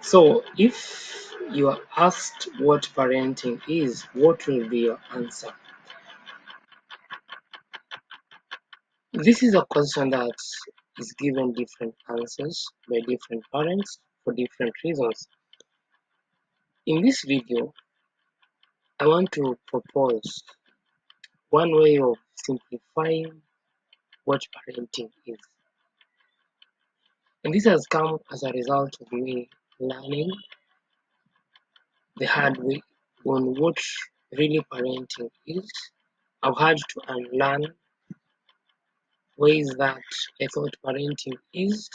So, if you are asked what parenting is, what will be your answer? This is a question that is given different answers by different parents for different reasons. In this video, I want to propose one way of simplifying what parenting is. And this has come as a result of me learning the hard way on what really parenting is. I've had to unlearn ways that I thought parenting is,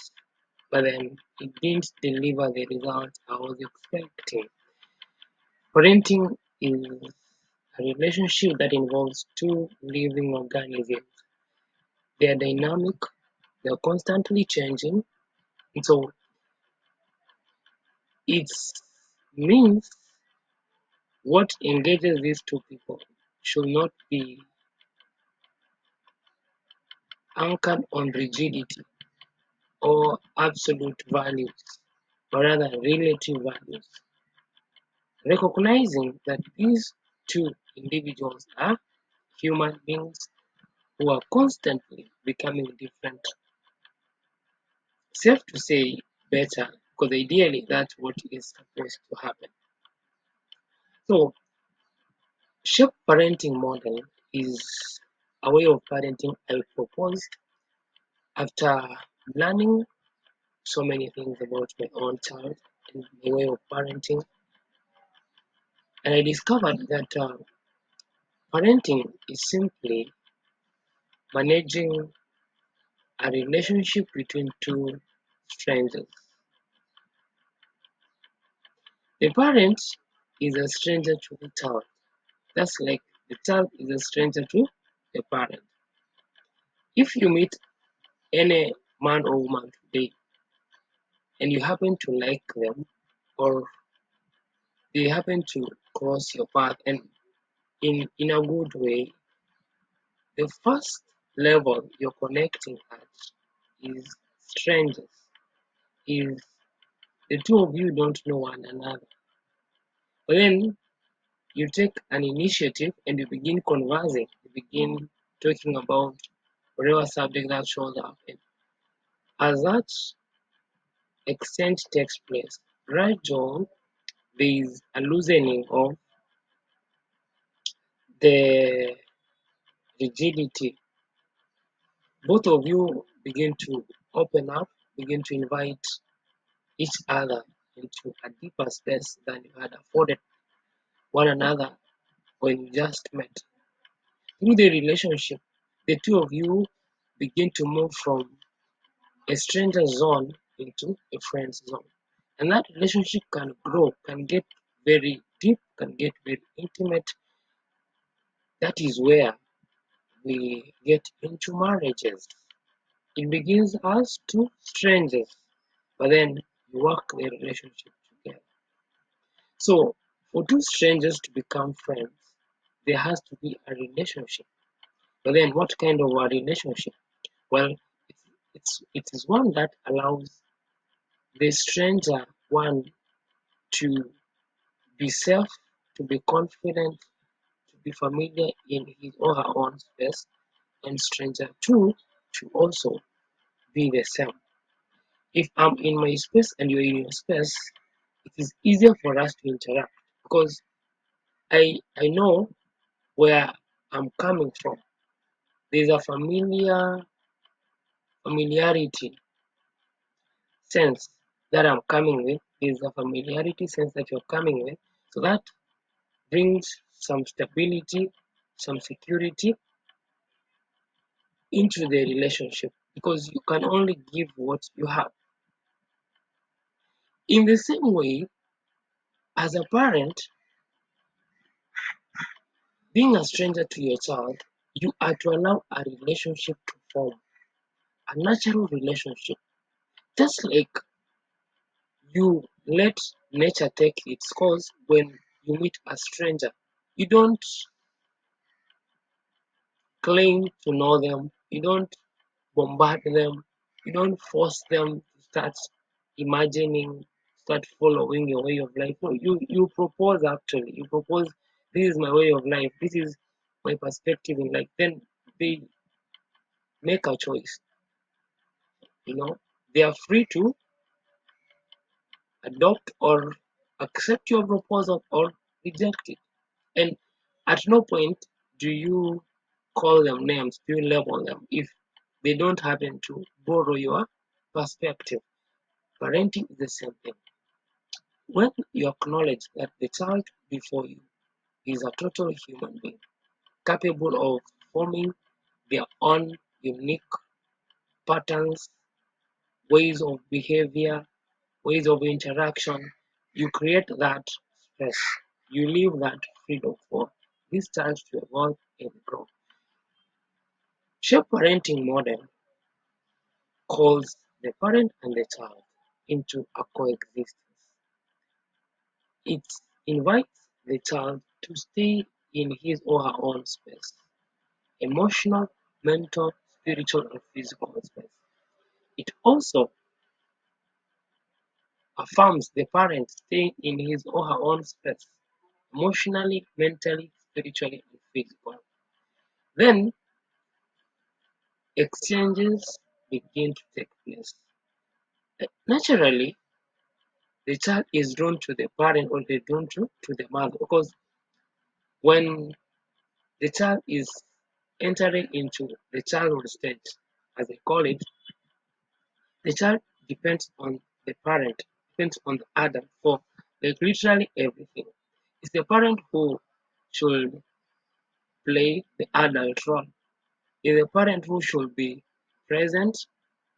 but then it didn't deliver the results I was expecting. Parenting is a relationship that involves two living organisms. They are dynamic, they are constantly changing, and so it means what engages these two people should not be anchored on rigidity or absolute values, but rather relative values. Recognizing that these two individuals are human beings who are constantly becoming different. Safe to say better, because ideally that's what is supposed to happen. So, shape parenting model is a way of parenting I proposed after learning so many things about my own child and the way of parenting. And I discovered that parenting is simply managing a relationship between two strangers. The parent is a stranger to the child. That's like the child is a stranger to the parent. If you meet any man or woman today and you happen to like them or they happen to cross your path and in a good way, the first level you're connecting at is strangers. Is the two of you don't know one another. But then you take an initiative and you begin conversing, you begin talking about whatever subject that shows up. And as that exchange takes place, gradual there is a loosening of the rigidity. Both of you begin to open up, begin to invite each other into a deeper space than you had afforded one another when you just met. Through the relationship, the two of you begin to move from a stranger zone into a friend zone. And that relationship can grow, can get very deep, can get very intimate. That is where we get into marriages. It begins as two strangers, but then you work the relationship together. So, for two strangers to become friends, there has to be a relationship. But then, what kind of a relationship? Well, it is one that allows the stranger one to be safe, to be confident, to be familiar in his or her own space, and stranger two to also be the same. If I'm in my space and you're in your space, it is easier for us to interact because I know where I'm coming from. There's a familiarity sense that I'm coming with. There's a familiarity sense that you're coming with. So that brings some stability, some security into the relationship because you can only give what you have. In the same way, as a parent, being a stranger to your child, you are to allow a relationship to form, a natural relationship. Just like you let nature take its course when you meet a stranger. You don't claim to know them, you don't bombard them, you don't force them to start imagining start following your way of life. No, you propose actually. You propose, this is my way of life, this is my perspective in life. Then they make a choice. They are free to adopt or accept your proposal or reject it. And at no point do you call them names, do you label them if they don't happen to borrow your perspective. Parenting is the same thing. When you acknowledge that the child before you is a total human being, capable of forming their own unique patterns, ways of behavior, ways of interaction, you create that space. You leave that freedom for this child to evolve and grow. Shape parenting model calls the parent and the child into a coexistence. It invites the child to stay in his or her own space, emotional, mental, spiritual, and physical space. It also affirms the parent staying in his or her own space, emotionally, mentally, spiritually, and physically. Then exchanges begin to take place. Naturally, the child is drawn to the parent or they're drawn to the mother because when the child is entering into the childhood stage, as they call it, the child depends on the parent, depends on the adult for like literally everything. It's the parent who should play the adult role. It's the parent who should be present,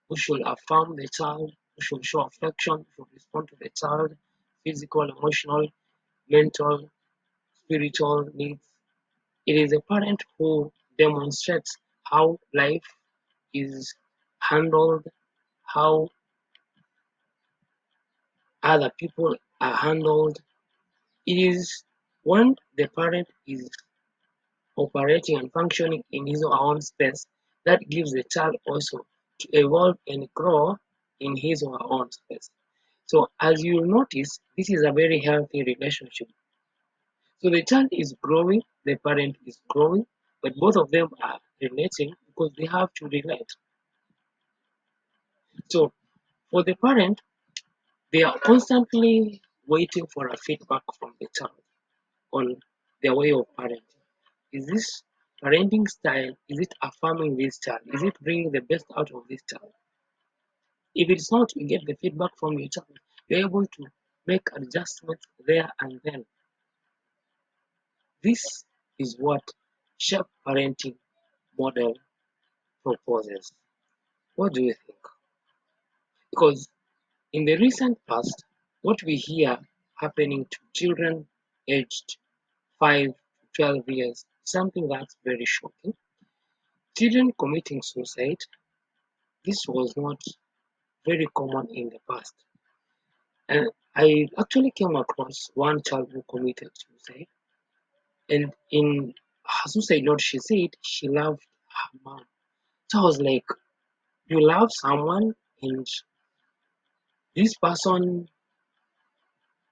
who should affirm the child, who should show affection, who should respond to the child, physical, emotional, mental, spiritual needs. It is a parent who demonstrates how life is handled, how other people are handled. It is when the parent is operating and functioning in his or her own space that gives the child also to evolve and grow in his or her own space. So, as you notice, this is a very healthy relationship. So, the child is growing, the parent is growing, but both of them are relating because they have to relate. So, for the parent, they are constantly waiting for a feedback from the child on their way of parenting. Is this parenting style, is it affirming this child? Is it bringing the best out of this child? If it's not, you get the feedback from your child. You're able to make adjustments there and then. This is what shape parenting model proposes. What do you think? Because in the recent past, what we hear happening to children aged 5 to 12 years is something that's very shocking. Children committing suicide, this was not very common in the past. And I actually came across one child who committed suicide. And in her suicide note, she said she loved her mom. So I was like, you love someone and this person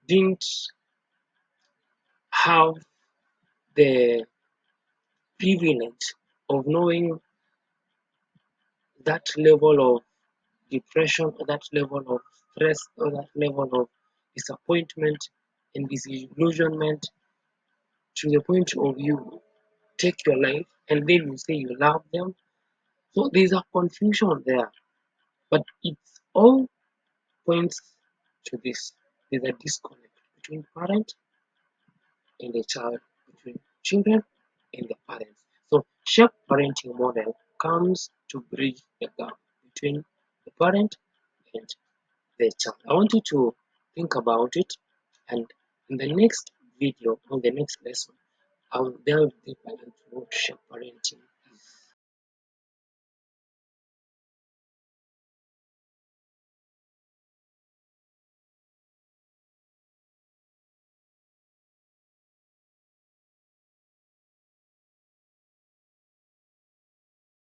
didn't have the privilege of knowing that level of depression or that level of stress or that level of disappointment and disillusionment to the point of you take your life and then you say you love them. So there's a confusion there, but it all points to this. There's a disconnect between parent and the child, between children and the parents. So shape parenting model comes to bridge the gap between the parent and the child. I want you to think about it, and in the next video, on the next lesson, I will delve deeper into what shape parenting